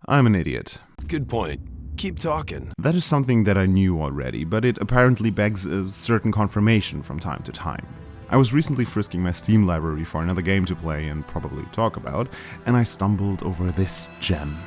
I'm an idiot. Good point. Keep talking. That is something that I knew already, but it apparently begs a certain confirmation from time to time. I was recently frisking my Steam library for another game to play and probably talk about, and I stumbled over this gem.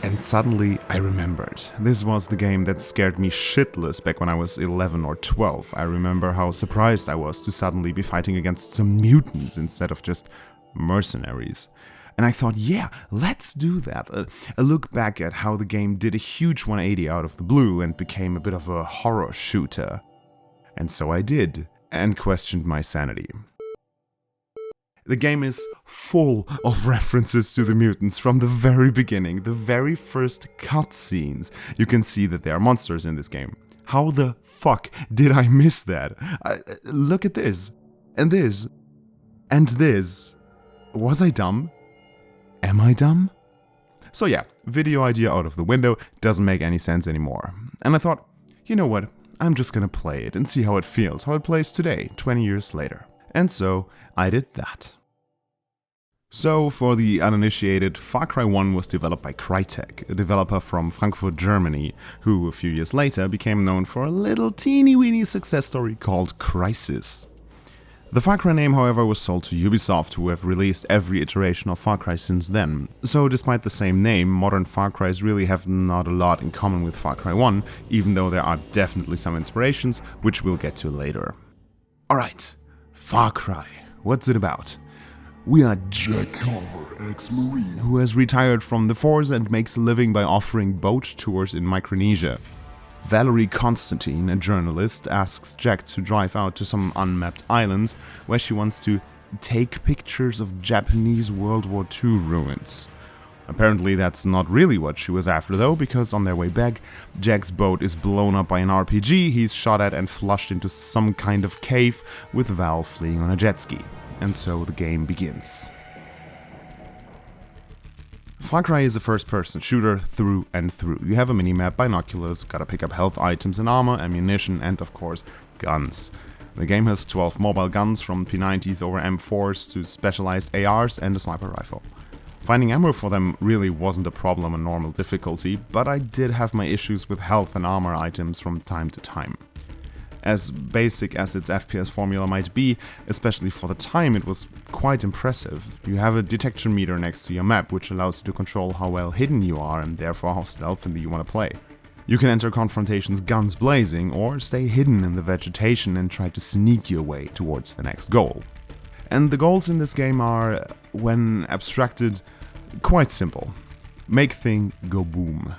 And suddenly I remembered. This was the game that scared me shitless back when I was 11 or 12. I remember how surprised I was to suddenly be fighting against some mutants instead of just mercenaries. And I thought, yeah, let's do that. A look back at how the game did a huge 180 out of the blue and became a bit of a horror shooter. And so I did, and questioned my sanity. The game is full of references to the mutants from the very beginning, the very first cutscenes. You can see that there are monsters in this game. How the fuck did I miss that? Look at this, and this, and this. Was I dumb? Am I dumb? So yeah, video idea out of the window, doesn't make any sense anymore. And I thought, you know what, I'm just gonna play it and see how it feels, how it plays today, 20 years later. And so I did that. So, for the uninitiated, Far Cry 1 was developed by Crytek, a developer from Frankfurt, Germany, who a few years later became known for a little teeny-weeny success story called Crysis. The Far Cry name, however, was sold to Ubisoft, who have released every iteration of Far Cry since then. So, despite the same name, modern Far Crys really have not a lot in common with Far Cry 1, even though there are definitely some inspirations, which we'll get to later. Alright, Far Cry. What's it about? We are Jack Carver, ex-Marine, who has retired from the force and makes a living by offering boat tours in Micronesia. Valerie Constantine, a journalist, asks Jack to drive out to some unmapped islands where she wants to take pictures of Japanese World War II ruins. Apparently that's not really what she was after though, because on their way back, Jack's boat is blown up by an RPG, he's shot at and flushed into some kind of cave, with Val fleeing on a jet ski. And so the game begins. Far Cry is a first-person shooter through and through. You have a minimap, binoculars, gotta pick up health items and armor, ammunition, and of course, guns. The game has 12 mobile guns from P90s over M4s to specialized ARs and a sniper rifle. Finding ammo for them really wasn't a problem on normal difficulty, but I did have my issues with health and armor items from time to time. As basic as its FPS formula might be, especially for the time, it was quite impressive. You have a detection meter next to your map, which allows you to control how well hidden you are and therefore how stealthily you want to play. You can enter confrontations guns blazing, or stay hidden in the vegetation and try to sneak your way towards the next goal. And the goals in this game are, when abstracted, quite simple. Make thing go boom.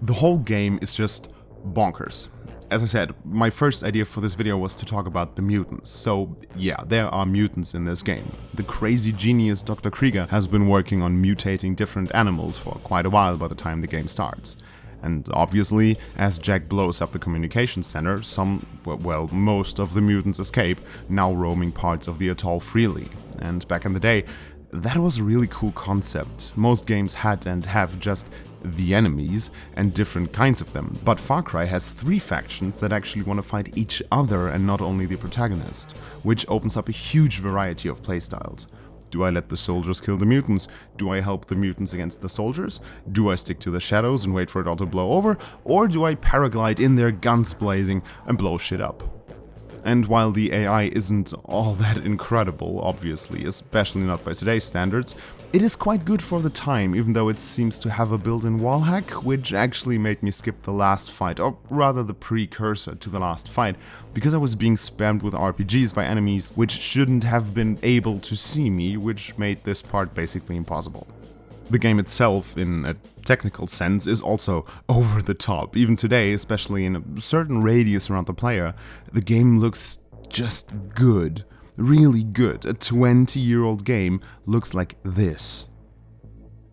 The whole game is just bonkers. As I said, my first idea for this video was to talk about the mutants. So yeah, there are mutants in this game. The crazy genius Dr. Krieger has been working on mutating different animals for quite a while by the time the game starts. And obviously, as Jack blows up the communications center, most of the mutants escape, now roaming parts of the atoll freely. And back in the day, that was a really cool concept. Most games had and have just the enemies and different kinds of them, but Far Cry has 3 factions that actually want to fight each other and not only the protagonist, which opens up a huge variety of playstyles. Do I let the soldiers kill the mutants? Do I help the mutants against the soldiers? Do I stick to the shadows and wait for it all to blow over? Or do I paraglide in there, guns blazing, and blow shit up? And while the AI isn't all that incredible, obviously, especially not by today's standards, it is quite good for the time, even though it seems to have a built-in wall hack, which actually made me skip the last fight, or rather the precursor to the last fight, because I was being spammed with RPGs by enemies which shouldn't have been able to see me, which made this part basically impossible. The game itself, in a technical sense, is also over the top. Even today, especially in a certain radius around the player, the game looks just good. Really good. A 20-year-old game looks like this.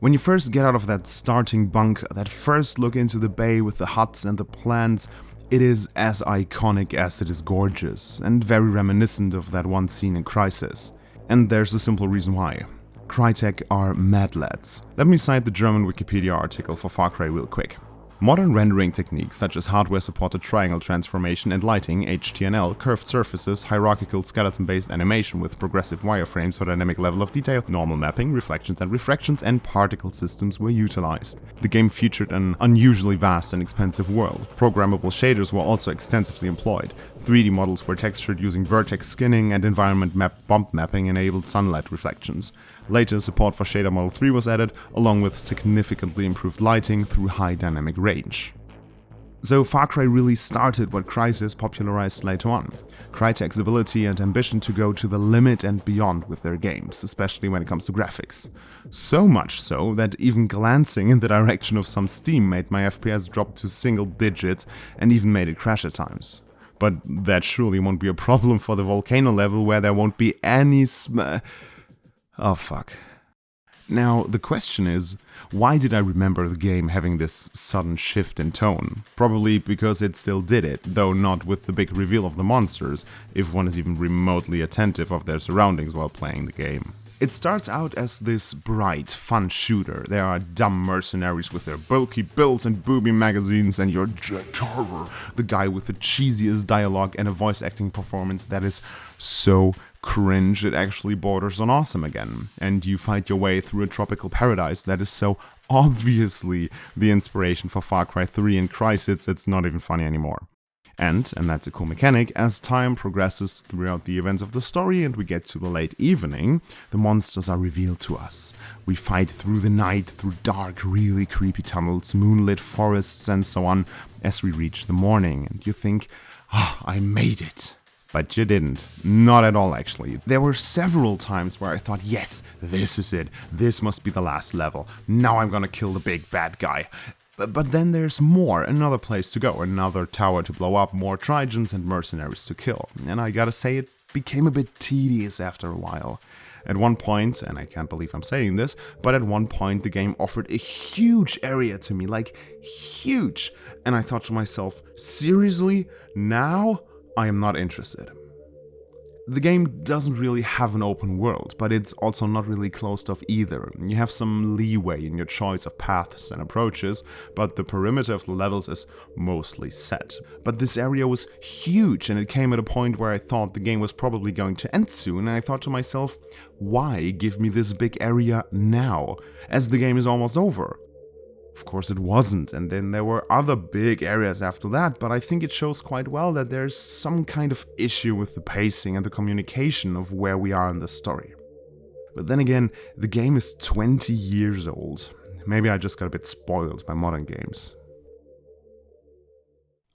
When you first get out of that starting bunk, that first look into the bay with the huts and the plants, it is as iconic as it is gorgeous, and very reminiscent of that one scene in Crysis. And there's a simple reason why. crytek are mad lads. Let me cite the German Wikipedia article for FarCry real quick. Modern rendering techniques such as hardware-supported triangle transformation and lighting, HTNL, curved surfaces, hierarchical skeleton-based animation with progressive wireframes for dynamic level of detail, normal mapping, reflections and refractions, and particle systems were utilized. The game featured an unusually vast and expensive world. Programmable shaders were also extensively employed. 3D models were textured using vertex skinning, and environment bump mapping enabled sunlight reflections. Later, support for Shader Model 3 was added, along with significantly improved lighting through high dynamic range. So FarCry really started what Crysis popularized later on. Crytek's ability and ambition to go to the limit and beyond with their games, especially when it comes to graphics. So much so that even glancing in the direction of some Steam made my FPS drop to single digits and even made it crash at times. But that surely won't be a problem for the volcano level where there won't be any oh fuck. Now, the question is, why did I remember the game having this sudden shift in tone? Probably because it still did it, though not with the big reveal of the monsters, if one is even remotely attentive of their surroundings while playing the game. It starts out as this bright, fun shooter. There are dumb mercenaries with their bulky builds and booby magazines, and you're Jack Tarver, the guy with the cheesiest dialogue and a voice acting performance that is so cringe it actually borders on awesome again. And you fight your way through a tropical paradise that is so obviously the inspiration for Far Cry 3 and Crysis, it's not even funny anymore. And that's a cool mechanic, as time progresses throughout the events of the story and we get to the late evening, the monsters are revealed to us. We fight through the night, through dark, really creepy tunnels, moonlit forests and so on, as we reach the morning, and you think, I made it. But you didn't. Not at all, actually. There were several times where I thought, yes, this is it. This must be the last level. Now I'm gonna kill the big bad guy. But then there's more, another place to go, another tower to blow up, more Trigens and mercenaries to kill. And I gotta say, it became a bit tedious after a while. At one point, and I can't believe I'm saying this, but at one point the game offered a huge area to me, like huge. And I thought to myself, seriously? Now? I am not interested. The game doesn't really have an open world, but it's also not really closed off either. You have some leeway in your choice of paths and approaches, but the perimeter of the levels is mostly set. But this area was huge, and it came at a point where I thought the game was probably going to end soon, and I thought to myself, why give me this big area now, as the game is almost over? Of course it wasn't, and then there were other big areas after that, but I think it shows quite well that there's some kind of issue with the pacing and the communication of where we are in the story. But then again, the game is 20 years old. Maybe I just got a bit spoiled by modern games.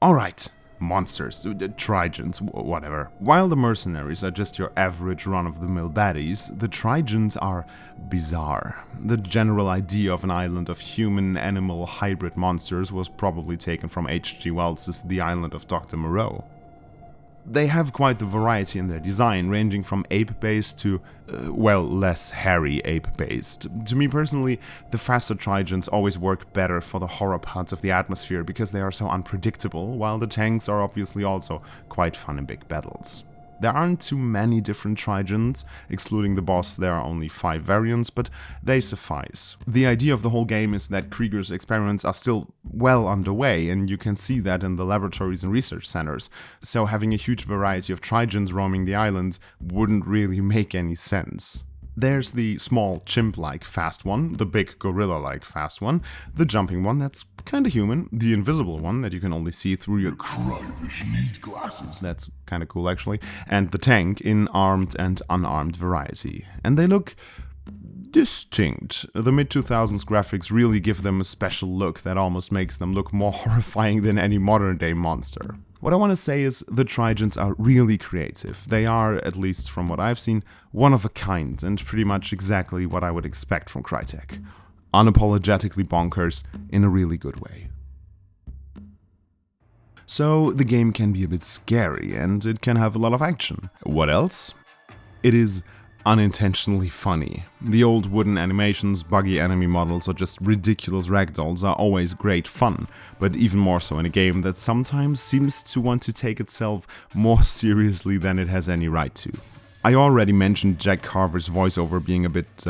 Alright, monsters, Trigens, whatever. While the mercenaries are just your average run-of-the-mill baddies, the Trigens are bizarre. The general idea of an island of human-animal hybrid monsters was probably taken from H.G. Wells's The Island of Dr. Moreau. They have quite the variety in their design, ranging from ape-based to, less hairy ape-based. To me personally, the faster Trigens always work better for the horror parts of the atmosphere because they are so unpredictable, while the tanks are obviously also quite fun in big battles. There aren't too many different Trigens, excluding the boss there are only 5 variants, but they suffice. The idea of the whole game is that Krieger's experiments are still well underway, and you can see that in the laboratories and research centers, so having a huge variety of Trigens roaming the islands wouldn't really make any sense. There's the small chimp-like fast one, the big gorilla-like fast one, the jumping one that's kinda human, the invisible one that you can only see through your need glasses, that's kinda cool actually, and the tank in armed and unarmed variety. And they look distinct. The mid-2000s graphics really give them a special look that almost makes them look more horrifying than any modern-day monster. What I want to say is the Trigens are really creative. They are, at least from what I've seen, one of a kind and pretty much exactly what I would expect from Crytek. Unapologetically bonkers in a really good way. So the game can be a bit scary and it can have a lot of action. What else? It is unintentionally funny. The old wooden animations, buggy enemy models, or just ridiculous ragdolls are always great fun, but even more so in a game that sometimes seems to want to take itself more seriously than it has any right to. I already mentioned Jack Carver's voiceover being a bit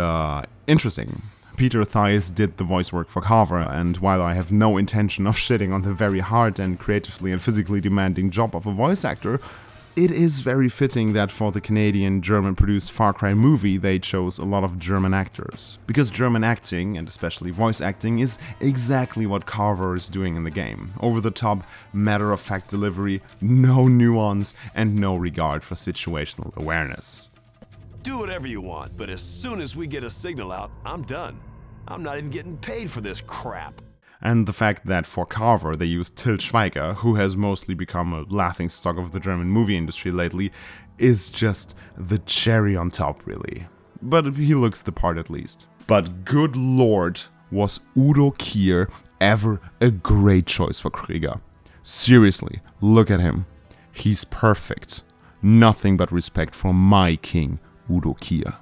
interesting. Peter Thies did the voice work for Carver, and while I have no intention of shitting on the very hard and creatively and physically demanding job of a voice actor, it is very fitting that for the Canadian German-produced Far Cry movie they chose a lot of German actors. Because German acting, and especially voice acting, is exactly what Carver is doing in the game. Over the top, matter-of-fact delivery, no nuance, and no regard for situational awareness. Do whatever you want, but as soon as we get a signal out, I'm done. I'm not even getting paid for this crap. And the fact that for Carver they used Til Schweiger, who has mostly become a laughingstock of the German movie industry lately, is just the cherry on top, really. But he looks the part at least. But good lord, was Udo Kier ever a great choice for Krieger. Seriously, look at him. He's perfect. Nothing but respect for my king, Udo Kier.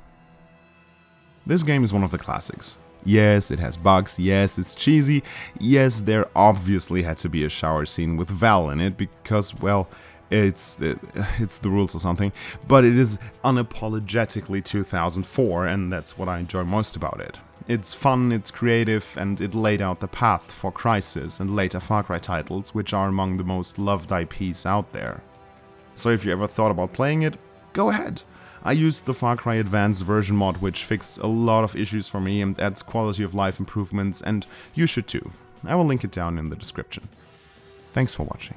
This game is one of the classics. Yes, it has bugs, yes, it's cheesy, yes, there obviously had to be a shower scene with Val in it because, well, it's the rules or something, but it is unapologetically 2004 and that's what I enjoy most about it. It's fun, it's creative, and it laid out the path for Crysis and later Far Cry titles, which are among the most loved IPs out there. So if you ever thought about playing it, go ahead. I used the Far Cry Advanced version mod, which fixed a lot of issues for me and adds quality of life improvements, and you should too. I will link it down in the description. Thanks for watching.